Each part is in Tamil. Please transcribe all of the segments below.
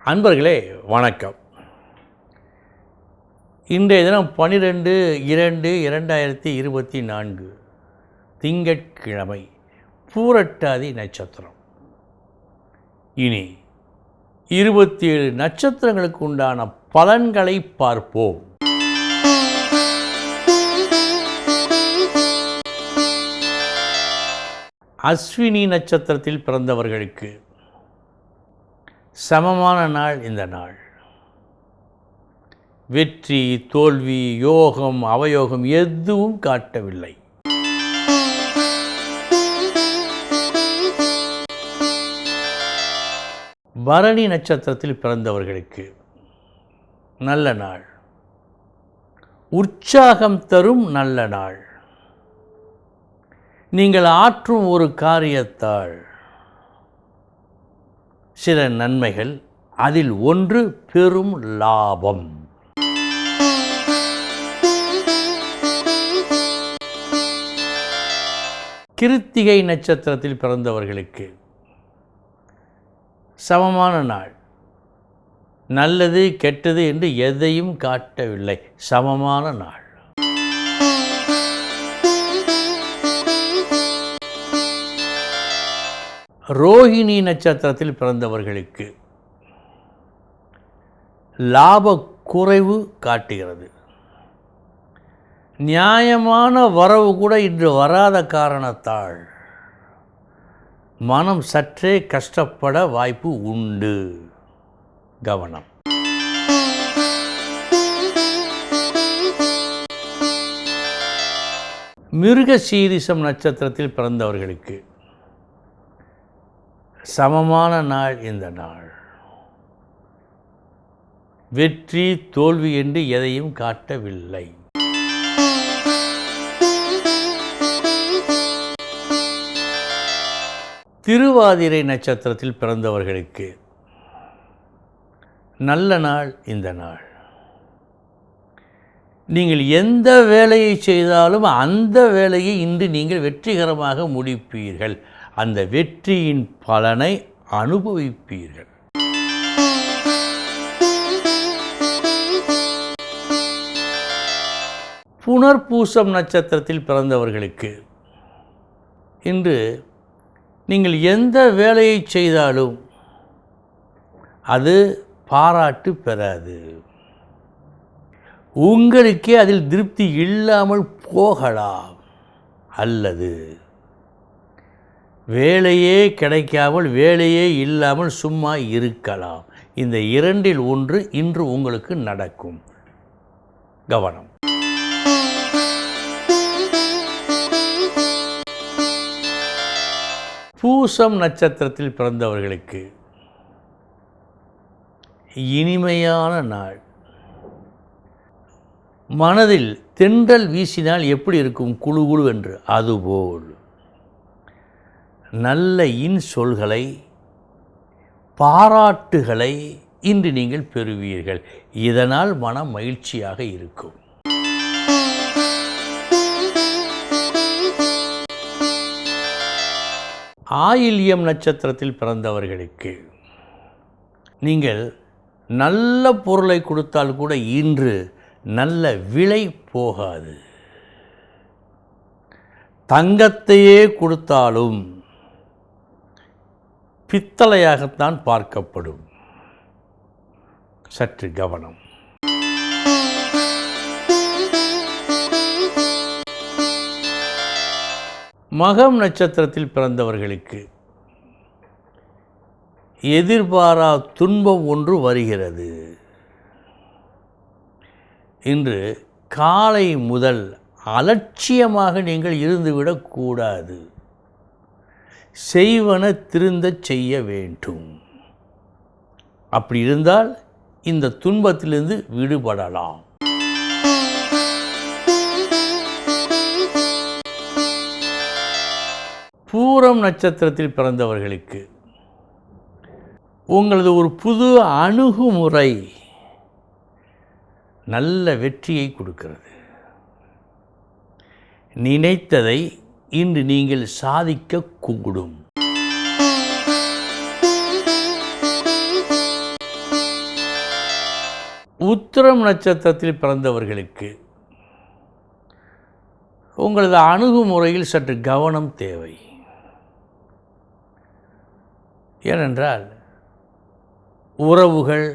அன்பர்களே வணக்கம். இன்றைய தினம் 12/2/2024 திங்கட்கிழமை, பூரட்டாதி நட்சத்திரம். இனி 27 நட்சத்திரங்களுக்கு உண்டான பலன்களை பார்ப்போம். அஸ்வினி நட்சத்திரத்தில் பிறந்தவர்களுக்கு சமமான நாள் இந்த நாள். வெற்றி, தோல்வி, யோகம், அவயோகம் எதுவும் காட்டவில்லை. பரணி நட்சத்திரத்தில் பிறந்தவர்களுக்கு நல்ல நாள். உற்சாகம் தரும் நல்ல நாள். நீங்கள் ஆற்றும் ஒரு காரியத்தால் சில நன்மைகள், அதில் ஒன்று பெரும் லாபம். கிருத்திகை நட்சத்திரத்தில் பிறந்தவர்களுக்கு சமமான நாள். நல்லது கெட்டது என்று எதையும் காட்டவில்லை, சமமான நாள். ரோஹிணி நட்சத்திரத்தில் பிறந்தவர்களுக்கு லாப குறைவு காட்டுகிறது. நியாயமான வரவு கூட இன்று வராத காரணத்தால் மனம் சற்றே கஷ்டப்பட வாய்ப்பு உண்டு. கவனம். மிருகசீரிஷம் நட்சத்திரத்தில் பிறந்தவர்களுக்கு சமமான நாள் இந்த நாள். வெற்றி, தோல்வி என்று எதையும் காட்டவில்லை. திருவாதிரை நட்சத்திரத்தில் பிறந்தவர்களுக்கு நல்ல நாள் இந்த நாள். நீங்கள் எந்த வேலையை செய்தாலும் அந்த வேலையை இன்று நீங்கள் வெற்றிகரமாக முடிப்பீர்கள். அந்த வெற்றியின் பலனை அனுபவிப்பீர்கள். புனர்பூசம் நட்சத்திரத்தில் பிறந்தவர்களுக்கு இன்று நீங்கள் எந்த வேலையை செய்தாலும் அது பாராட்டு பெறாது. உங்களுக்கே அதில் திருப்தி இல்லாமல் போகலாம். அல்லது வேலையே கிடைக்காமல், வேலையே இல்லாமல் சும்மா இருக்கலாம். இந்த இரண்டில் ஒன்று இன்று உங்களுக்கு நடக்கும். கவனம். பூசம் நட்சத்திரத்தில் பிறந்தவர்களுக்கு இனிமையான நாள். மனதில் தென்றல் வீசினால் எப்படி இருக்கும், குழு குழு என்று, அதுபோல் நல்ல இன்சொல்களை, பாராட்டுகளை இன்று நீங்கள் பெறுவீர்கள். இதனால் மனம் மகிழ்ச்சியாக இருக்கும். ஆயில்யம் நட்சத்திரத்தில் பிறந்தவர்களுக்கு நீங்கள் நல்ல பொருளை கொடுத்தால் கூட இன்று நல்ல விலை போகாது. தங்கத்தையே கொடுத்தாலும் பித்தளையாகத்தான் பார்க்கப்படும். சற்று கவனம். மகம் நட்சத்திரத்தில் பிறந்தவர்களுக்கு எதிர்பாரா துன்பம் ஒன்று வருகிறது. இன்று காலை முதல் அலட்சியமாக நீங்கள் இருந்துவிடக்கூடாது. செய்வன திருந்தச் செய்ய வேண்டும். அப்படி இருந்தால் இந்த துன்பத்திலிருந்து விடுபடலாம். பூரம் நட்சத்திரத்தில் பிறந்தவர்களுக்கு உங்களது ஒரு புது அணுகுமுறை நல்ல வெற்றியை கொடுக்கிறது. நினைத்ததை இன்று நீங்கள் சாதிக்கக்கூடும். உத்திரம் நட்சத்திரத்தில் பிறந்தவர்களுக்கு உங்களது அணுகுமுறையில் சற்று கவனம் தேவை. ஏனென்றால் உறவுகள்,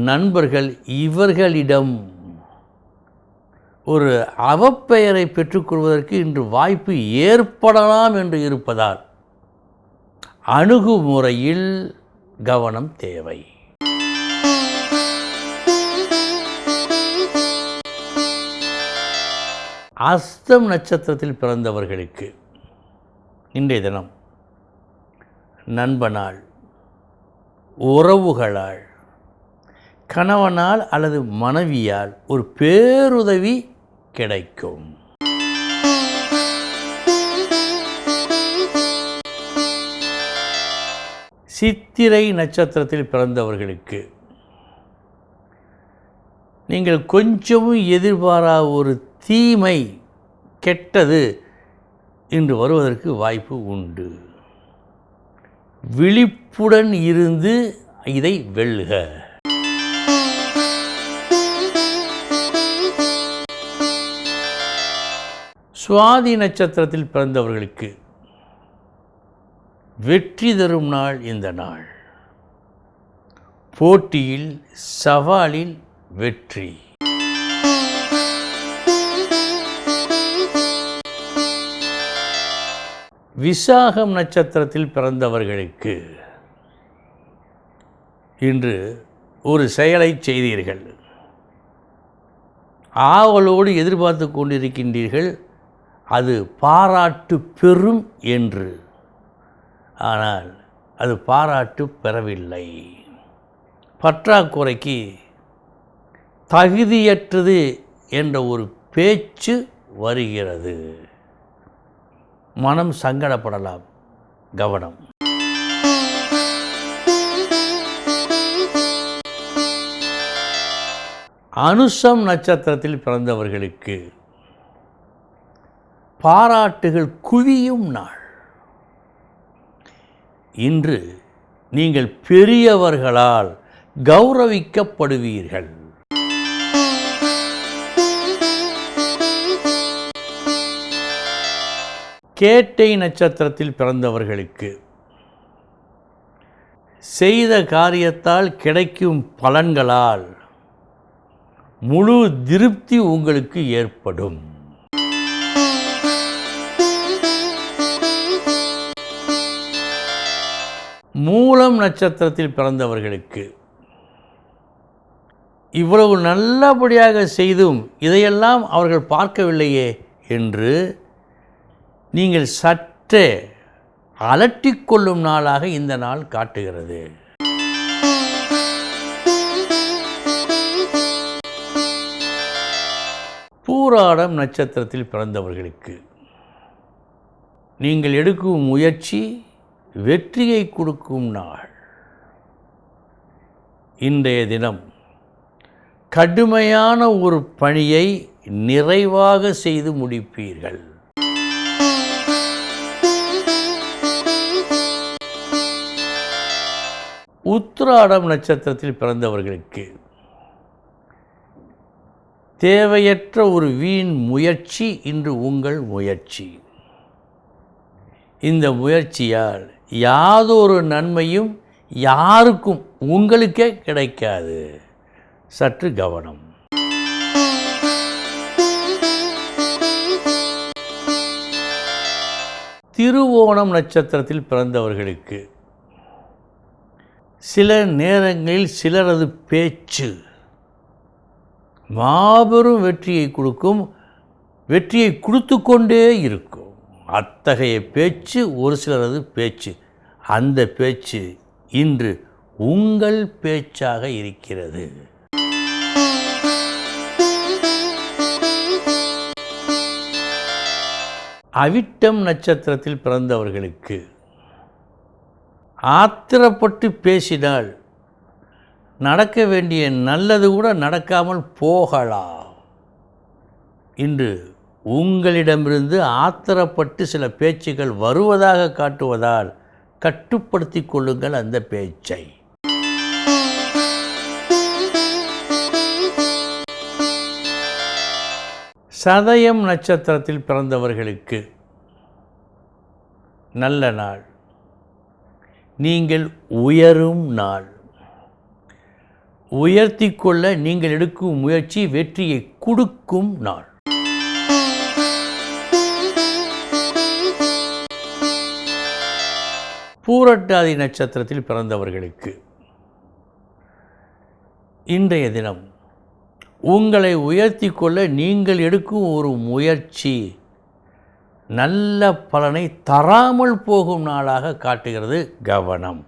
நண்பர்கள் இவர்களிடம் ஒரு அவப்பெயரை பெற்றுக்கொள்வதற்கு இன்று வாய்ப்பு ஏற்படலாம் என்று இருப்பதால் அணுகுமுறையில் கவனம் தேவை. அஸ்தம் நட்சத்திரத்தில் பிறந்தவர்களுக்கு இன்றைய தினம் நண்பனால், உறவுகளால், கணவனால் அல்லது மனைவியால் ஒரு பேருதவி கிடைக்கும். சித்திரை நட்சத்திரத்தில் பிறந்தவர்களுக்கு நீங்கள் கொஞ்சமும் எதிர்பாராத ஒரு தீமை, கெட்டது இன்று வருவதற்கு வாய்ப்பு உண்டு. விழிப்புடன் இருந்து இதை வெல்க. சுவாதி நட்சத்திரத்தில் பிறந்தவர்களுக்கு வெற்றி தரும் நாள் இந்த நாள். போட்டியில், சவாலில் வெற்றி. விசாகம் நட்சத்திரத்தில் பிறந்தவர்களுக்கு இன்று ஒரு செயலை செய்தீர்கள், ஆவலோடு எதிர்பார்த்து கொண்டிருக்கின்றீர்கள், அது பாராட்டு பெறும் என்று. ஆனால் அது பாராட்டு பெறவில்லை. பற்றாக்குறைக்கு தகுதியற்றது என்ற ஒரு பேச்சு வருகிறது. மனம் சங்கடப்படலாம், கவனம். அனுசம் நட்சத்திரத்தில் பிறந்தவர்களுக்கு பாராட்டுகள் குவியும் நாள். இன்று நீங்கள் பெரியவர்களால் கௌரவிக்கப்படுவீர்கள். கேட்டை நட்சத்திரத்தில் பிறந்தவர்களுக்கு செய்த காரியத்தால் கிடைக்கும் பலன்களால் முழு திருப்தி உங்களுக்கு ஏற்படும். மூலம் நட்சத்திரத்தில் பிறந்தவர்களுக்கு இவ்வளவு நல்லபடியாக செய்தும் இதையெல்லாம் அவர்கள் பார்க்கவில்லையே என்று நீங்கள் சற்றே அலட்டிக்கொள்ளும் நாளாக இந்த நாள் காட்டுகிறது. பூராடம் நட்சத்திரத்தில் பிறந்தவர்களுக்கு நீங்கள் எடுக்கும் முயற்சி வெற்றியை கொடுக்கும் நாள். இன்றைய தினம் கடுமையான ஒரு பணியை நிறைவாக செய்து முடிப்பீர்கள். உத்திராடம் நட்சத்திரத்தில் பிறந்தவர்களுக்கு தேவையற்ற ஒரு வீண் முயற்சி இன்று உங்கள் முயற்சி. இந்த முயற்சியால் யாதொரு நன்மையும் யாருக்கும் உங்களுக்கே கிடைக்காது. சற்று கவனம். திருவோணம் நட்சத்திரத்தில் பிறந்தவர்களுக்கு சில நேரங்களில் சிலரது பேச்சு மாபெரும் வெற்றியை கொடுக்கும், வெற்றியை கொடுத்து கொண்டே இருக்கும். அத்தகைய பேச்சு ஒரு சிலரது பேச்சு. அந்த பேச்சு இன்று உங்கள் பேச்சாக இருக்கிறது. அவிட்டம் நட்சத்திரத்தில் பிறந்தவர்களுக்கு ஆத்திரப்பட்டு பேசினால் நடக்க வேண்டிய நல்லது கூட நடக்காமல் போகலாம். இன்று உங்களிடமிருந்து ஆத்திரப்பட்டு சில பேச்சுகள் வருவதாக காட்டுவதால் கட்டுப்படுத்தி கொள்ளுங்கள் அந்த பேச்சை. சதயம் நட்சத்திரத்தில் பிறந்தவர்களுக்கு நல்ல நாள். நீங்கள் உயரும் நாள். உயர்த்தி கொள்ள நீங்கள் எடுக்கும் முயற்சி வெற்றியை கொடுக்கும் நாள். பூரட்டாதி நட்சத்திரத்தில் பிறந்தவர்களுக்கு இன்றைய தினம் உங்களை உயர்த்தி கொள்ள நீங்கள் எடுக்கும் ஒரு முயற்சி நல்ல பலனை தராமல் போகும் நாளாக காட்டுகிறது. கவனம்.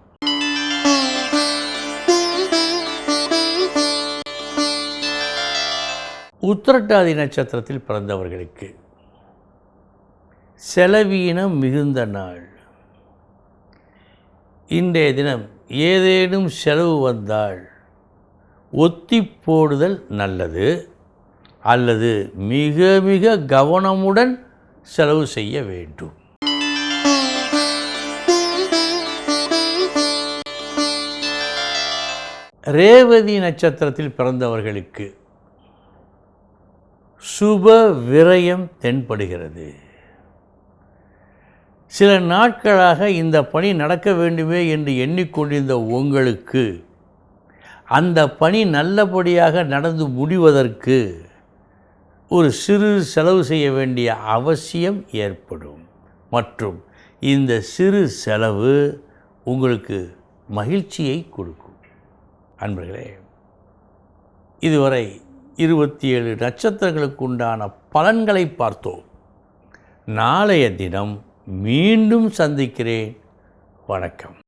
உத்திரட்டாதி நட்சத்திரத்தில் பிறந்தவர்களுக்கு செலவீனம் மிகுந்த நாள். இன்றைய தினம் ஏதேனும் செலவு வந்தால் ஒத்தி போடுதல் நல்லது, அல்லது மிக மிக கவனமுடன் செலவு செய்ய வேண்டும். ரேவதி நட்சத்திரத்தில் பிறந்தவர்களுக்கு சுப விரயம் தென்படுகிறது. சில நாட்களாக இந்த பணி நடக்க வேண்டுமே என்று எண்ணிக்கொண்டிருந்த உங்களுக்கு அந்த பணி நல்லபடியாக நடந்து முடிவதற்கு ஒரு சிறு செலவு செய்ய வேண்டிய அவசியம் ஏற்படும். மற்றும் இந்த சிறு செலவு உங்களுக்கு மகிழ்ச்சியை கொடுக்கும். அன்பர்களே, இதுவரை 27 நட்சத்திரங்களுக்கு உண்டான பலன்களை பார்த்தோம். நாளைய தினம் மீண்டும் சந்திக்கிறேன். வணக்கம்.